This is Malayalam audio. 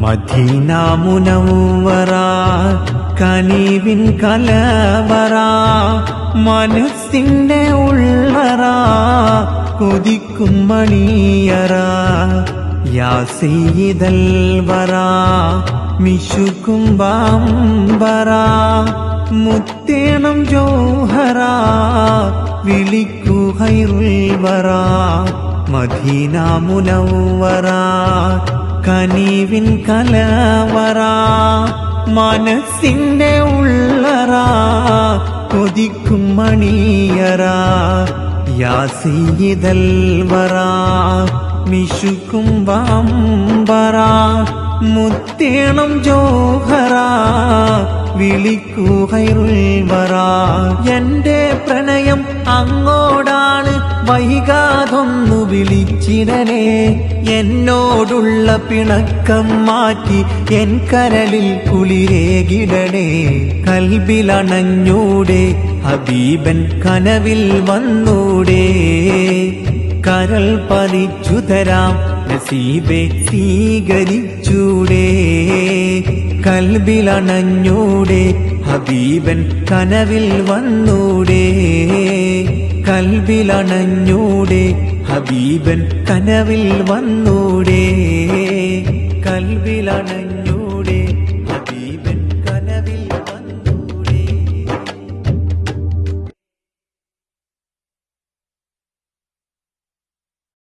മദീന മുനവ്വറ കനിവിൻ കലവറ മനസ്സിന്റെ ഉള്ളറ കൊതിക്കും മണിയറ യാ സയ്യിദൽ വറ മിശുക്കും ബമ്പറ മുത്തേണം ജൗഹറ വിളിക്കൂ ഖൈറുൽ വറ മദീന മുനവ്വറ കനിവിൻ കലവറ മനസ്സിന്റെ ഉള്ളറ കൊതിക്കും മണിയറ യാ സയ്യിദൽ വറ മിശുക്കും ബമ്പറ മുത്തേണം ജൗഹറ വിളിക്കൂ ഖൈറുൽ വറ എന്റെ പ്രണയം അങ്ങോടാണ് വൈകാതൊന്നു വിളിച്ചിടണേ എന്നോടുള്ള പിണക്കം മാറ്റി എൻ കരളിൽ കുളിരേകിടണേ കൽബിലണഞ്ഞൂടെ ഹബീബൻ കനവിൽ വന്നൂടെ കരൾ പതിച്ചു തരാം നസീബെ സ്വീകരിച്ചൂടെ കൽബിലണഞ്ഞൂടെ ഹബീബൻ കനവിൽ വന്നൂടെ കൽബിലണഞ്ഞൂടെ ഹബീബൻ കനവിൽ വന്നൂടെ കൽബിലണഞ്ഞൂടെ